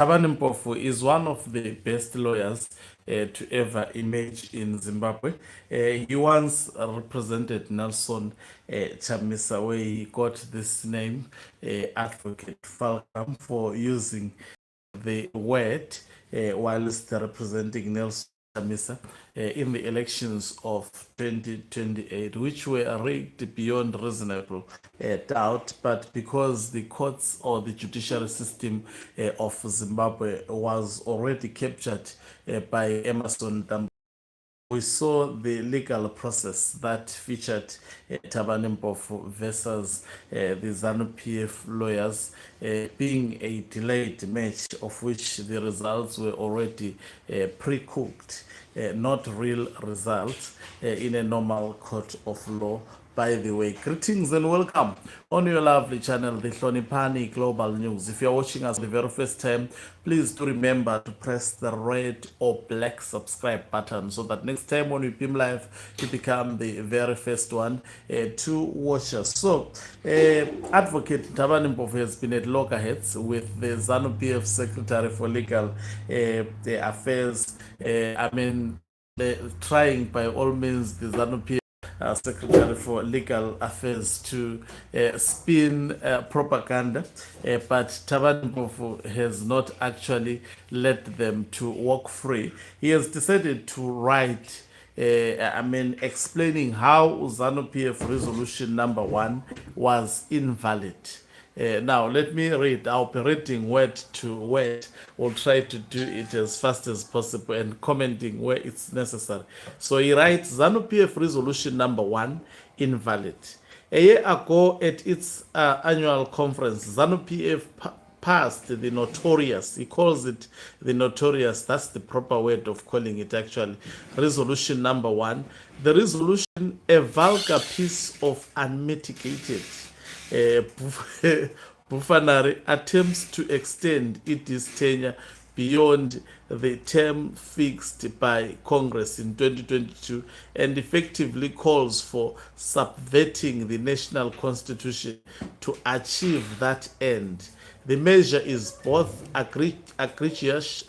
Thabani Mpofu is one of the best lawyers to ever emerge in Zimbabwe. He once represented Nelson Chamisa, where he got this name, Advocate Falcam, for using the word whilst representing Nelson Chamisa in the elections of 2028, which were rigged beyond reasonable doubt, but because the courts or the judicial system of Zimbabwe was already captured by Emerson Dam, we saw the legal process that featured Thabani Mpofu versus the ZANU PF lawyers being a delayed match, of which the results were already pre-cooked, not real results in a normal court of law. By the way, greetings and welcome on your lovely channel, the Hlonipani Global News. If you're watching us for the very first time, please do remember to press the red or black subscribe button so that next time when we beam live, you become the very first one to watch us. So, Advocate Thabani Mpofu has been at loggerheads with the ZANU PF Secretary for Legal Affairs. Trying by all means the ZANU PF Secretary for Legal Affairs to spin propaganda, but Thabani Mpofu has not actually let them to walk free. He has decided to write explaining how ZANU PF resolution number 1 was invalid. Now, let me read. I'll be reading word to word. We'll try to do it as fast as possible and commenting where it's necessary. So he writes, ZANU PF resolution number 1, invalid. A year ago at its annual conference, ZANU PF passed the notorious, he calls it the notorious, that's the proper word of calling it actually, resolution number 1. The resolution, a vulgar piece of unmitigated buffoonery, attempts to extend its tenure beyond the term fixed by Congress in 2022 and effectively calls for subverting the national constitution to achieve that end. The measure is both egregious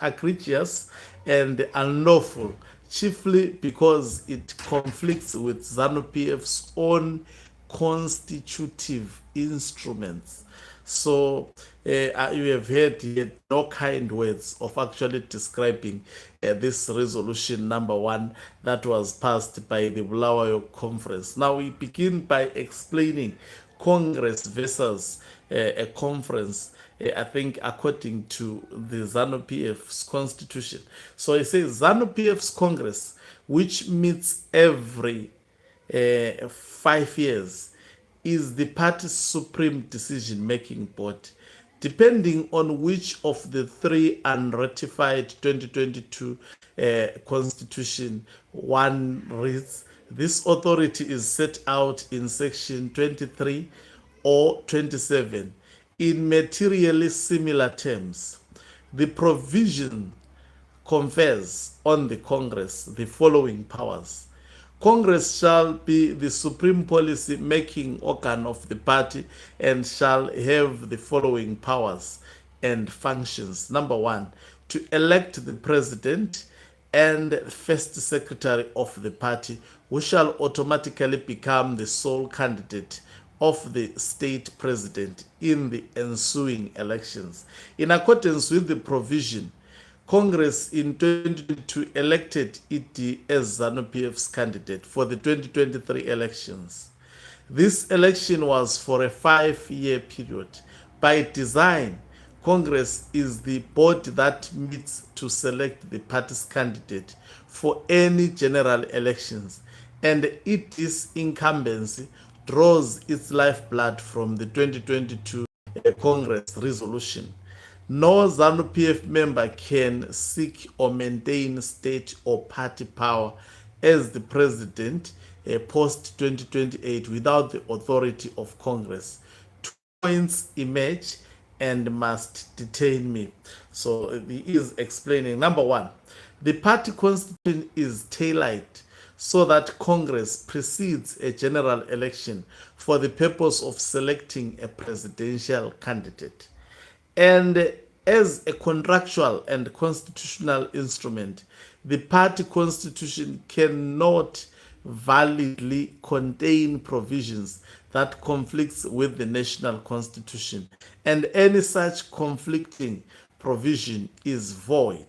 and unlawful, chiefly because it conflicts with ZANU PF's own constitutive instruments. So you have heard yet no kind words of actually describing this resolution number 1 that was passed by the Bulawayo Conference. Now we begin by explaining Congress versus a conference, I think according to the ZANU PF's constitution. So it says ZANU PF's Congress, which meets every 5 years, is the party's supreme decision-making body. Depending on which of the 3 unratified 2022 Constitution 1 reads, this authority is set out in section 23 or 27 in materially similar terms. The provision confers on the Congress the following powers. Congress shall be the supreme policy-making organ of the party and shall have the following powers and functions. Number 1, to elect the president and first secretary of the party, who shall automatically become the sole candidate of the state president in the ensuing elections. In accordance with the provision, Congress in 2022 elected it as ZANU PF's candidate for the 2023 elections. This election was for a 5-year period. By design, Congress is the body that meets to select the party's candidate for any general elections, and its incumbency draws its lifeblood from the 2022 Congress resolution. No ZANU PF member can seek or maintain state or party power as the president post-2028 without the authority of Congress. 2 points emerge and must detain me. So he is explaining. Number 1, the party constitution is tailored so that Congress precedes a general election for the purpose of selecting a presidential candidate. And As a contractual and constitutional instrument, the party constitution cannot validly contain provisions that conflicts with the national constitution, and any such conflicting provision is void.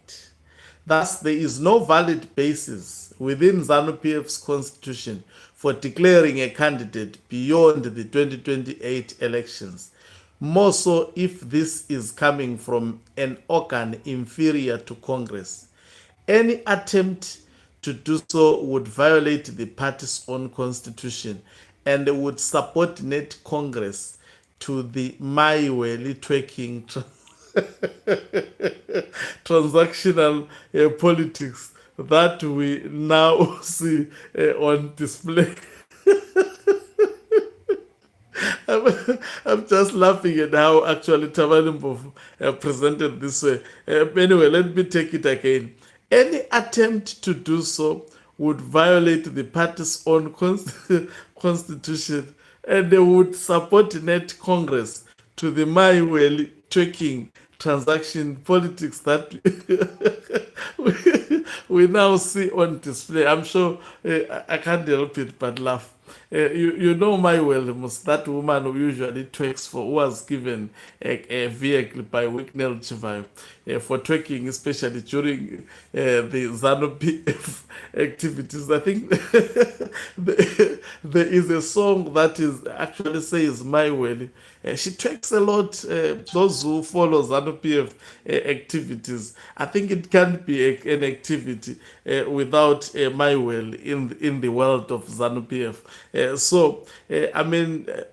Thus, there is no valid basis within ZANU PF's constitution for declaring a candidate beyond the 2028 elections, more so if this is coming from an organ inferior to Congress. Any attempt to do so would violate the party's own constitution and would subordinate Congress to the Maiweli twerking transactional politics that we now see on display. I'm just laughing at how actually Thabani Mpofu presented this way. Anyway, let me take it again. Any attempt to do so would violate the party's own constitution, and they would subordinate Congress to the Maiweli twerking transaction politics that we now see on display. I'm sure I can't help it but laugh. You know my Williams, that woman who usually twerks for, who was given a vehicle by Wicknell Chivayo for twerking, especially during the ZANU PF activities. I think there is a song that is actually says my Willie. She twerks a lot. Those who follow ZANU PF activities, I think it can't be an activity without my will in the world of ZANU PF.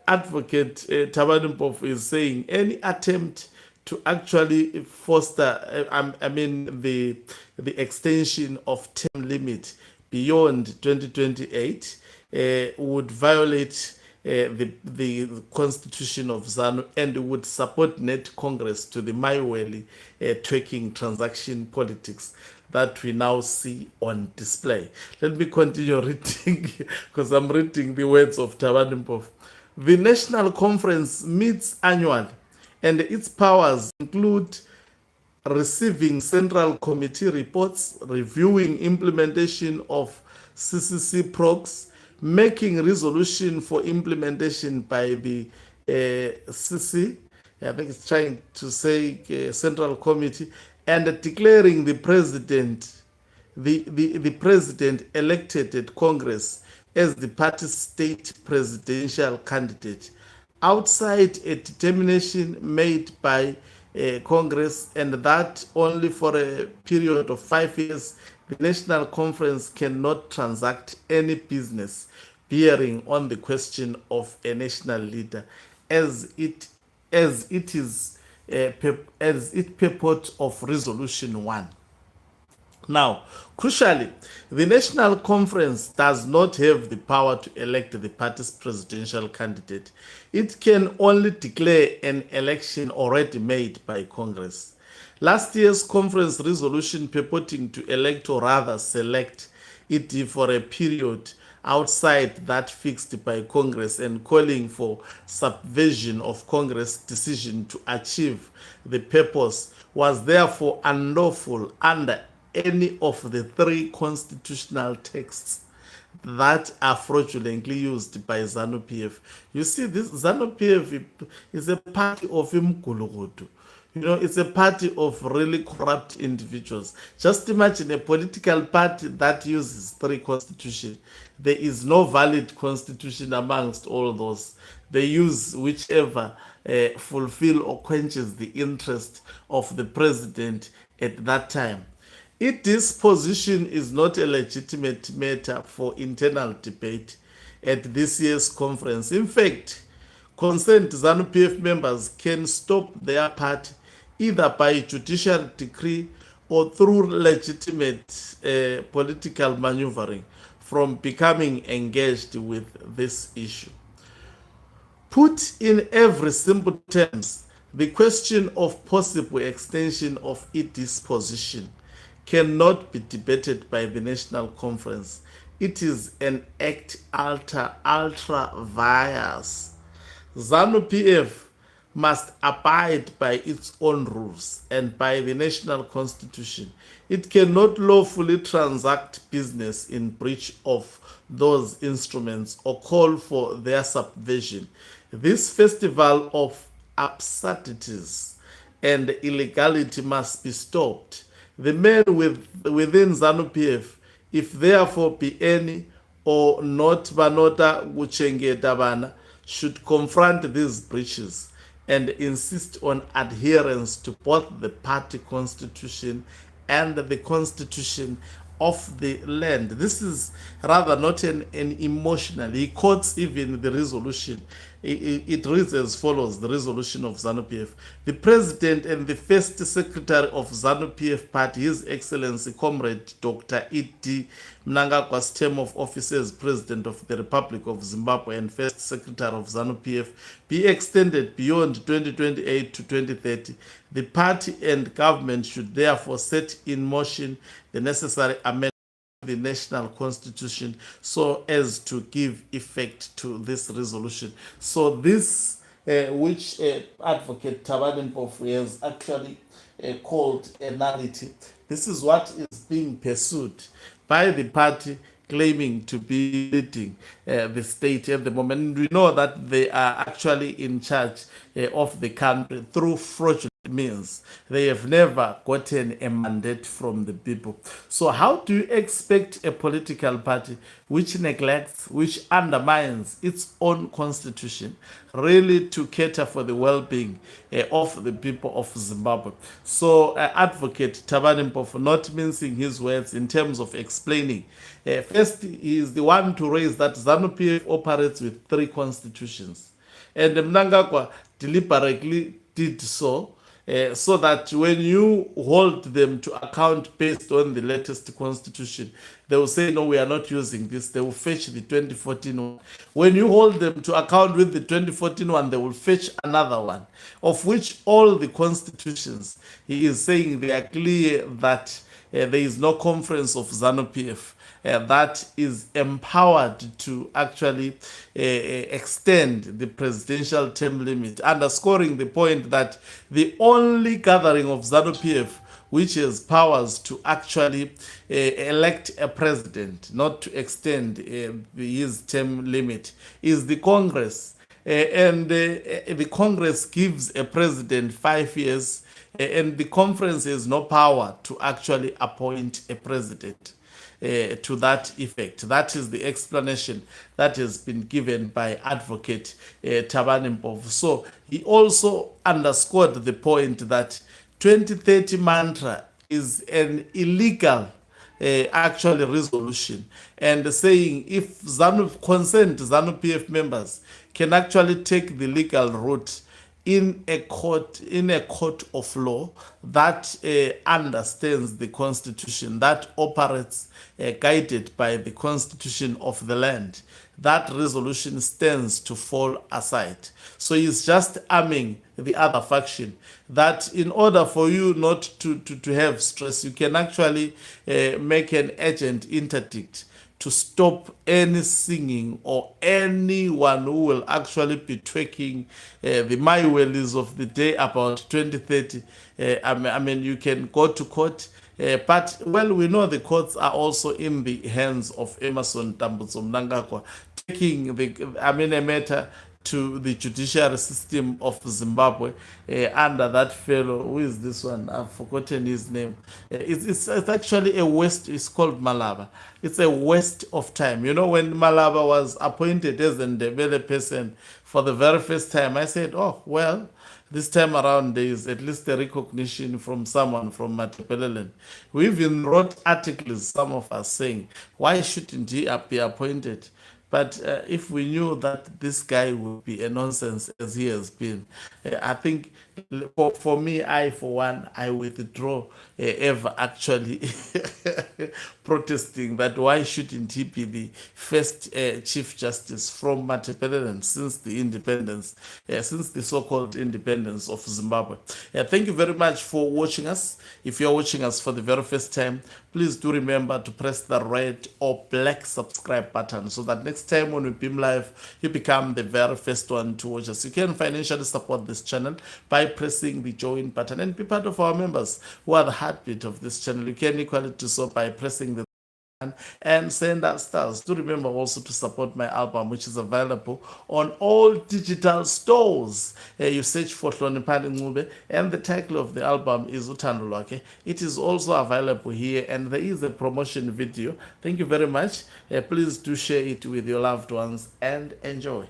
Advocate Thabani Mpofu is saying any attempt to actually foster, the extension of term limit beyond 2028 would violate the constitution of ZANU and would subordinate Congress to the Maiweli twerking transaction politics that we now see on display. Let me continue reading because I'm reading the words of Thabani Mpofu. The National Conference meets annually and its powers include receiving Central Committee reports, reviewing implementation of CCC progs, making resolution for implementation by the CC, I think it's trying to say Central Committee, and declaring the president, the president elected at Congress as the party's state presidential candidate, outside a determination made by Congress, and that only for a period of 5 years, the National Conference cannot transact any business bearing on the question of a national leader, as it purport of Resolution 1. Now, crucially, the National Conference does not have the power to elect the party's presidential candidate. It can only declare an election already made by Congress. Last year's conference resolution purporting to elect or rather select it for a period outside that fixed by Congress and calling for subversion of Congress' decision to achieve the purpose was therefore unlawful under any of the 3 constitutional texts that are fraudulently used by ZANU PF. You see, this ZANU PF is a party of imgulugudu. You know, it's a party of really corrupt individuals. Just imagine a political party that uses 3 constitutions. There is no valid constitution amongst all those. They use whichever fulfill or quenches the interest of the president at that time. This position is not a legitimate matter for internal debate at this year's conference. In fact, concerned ZANU PF members can stop their party either by judicial decree or through legitimate political maneuvering from becoming engaged with this issue. Put in every simple terms, the question of possible extension of its position cannot be debated by the National Conference. It is an act ultra vires. ZANU PF must abide by its own rules and by the national constitution. It cannot lawfully transact business in breach of those instruments or call for their subversion. This festival of absurdities and illegality must be stopped. The men within ZANU PF, if therefore be any or not vanota kuchengeta vana, should confront these breaches and insist on adherence to both the party constitution and the constitution of the land. This is rather not an emotional. He quotes even the resolution. It reads as follows, the resolution of ZANU PF. The President and the First Secretary of ZANU PF Party, His Excellency Comrade Dr. E.D. Mnangagwa's term of office as President of the Republic of Zimbabwe and First Secretary of ZANU PF be extended beyond 2028 to 2030. The party and government should therefore set in motion the necessary amendments the national constitution so as to give effect to this resolution. So this which advocate Thabani Mpofu has actually called a narrative, this is what is being pursued by the party claiming to be leading the state at the moment. We know that they are actually in charge of the country through fraudulent means. They have never gotten a mandate from the people. So how do you expect a political party which neglects, which undermines its own constitution, really to cater for the well-being of the people of Zimbabwe? So advocate Thabani Mpofu, not mincing his words in terms of explaining, first he is the one to raise that ZANU PF operates with 3 constitutions, and Mnangagwa deliberately did so so that when you hold them to account based on the latest constitution, they will say, no, we are not using this. They will fetch the 2014 one. When you hold them to account with the 2014 one, they will fetch another one, of which all the constitutions, he is saying they are clear that there is no conference of ZANU PF that is empowered to actually extend the presidential term limit, underscoring the point that the only gathering of ZANU PF which has powers to actually elect a president, not to extend his term limit, is the Congress. And the Congress gives a president 5 years, and the conference has no power to actually appoint a president. To that effect. That is the explanation that has been given by advocate Thabani Mpofu. So he also underscored the point that 2030 mantra is an illegal actually resolution, and saying if concerned ZANU PF members can actually take the legal route in a court of law that understands the constitution, that operates guided by the constitution of the land, that resolution stands to fall aside. So he's just arming the other faction that in order for you not to have stress, you can actually make an urgent interdict to stop any singing or anyone who will actually be twerking the my wellies of the day about 2030. I mean, you can go to court, but, well, we know the courts are also in the hands of Emmerson Tambutso Mnangagwa, taking a matter to the judicial system of Zimbabwe under that fellow. Who is this one? I've forgotten his name. It's actually a waste. It's called Malaba. It's a waste of time. You know, when Malaba was appointed as a Ndebele person for the very first time, I said, oh, well, this time around there is at least a recognition from someone from Matepeleland. We even wrote articles, some of us, saying, why shouldn't he be appointed? But if we knew that this guy would be a nonsense as he has been, I think For me, I for one, I withdraw ever actually protesting that why shouldn't he be the first Chief Justice from Matebeleland since the independence, since the so-called independence of Zimbabwe. Thank you very much for watching us. If you're watching us for the very first time, please do remember to press the red or black subscribe button so that next time when we beam live, you become the very first one to watch us. You can financially support this channel by pressing the join button and be part of our members who are the heartbeat of this channel. You can equally do so by pressing the and send us stars. Do remember also to support my album, which is available on all digital stores. You search for Hloniphani Ncube, and the title of the album is Uthando Lwakhe. It is also available here, and there is a promotion video. Thank you very much. Please do share it with your loved ones and enjoy.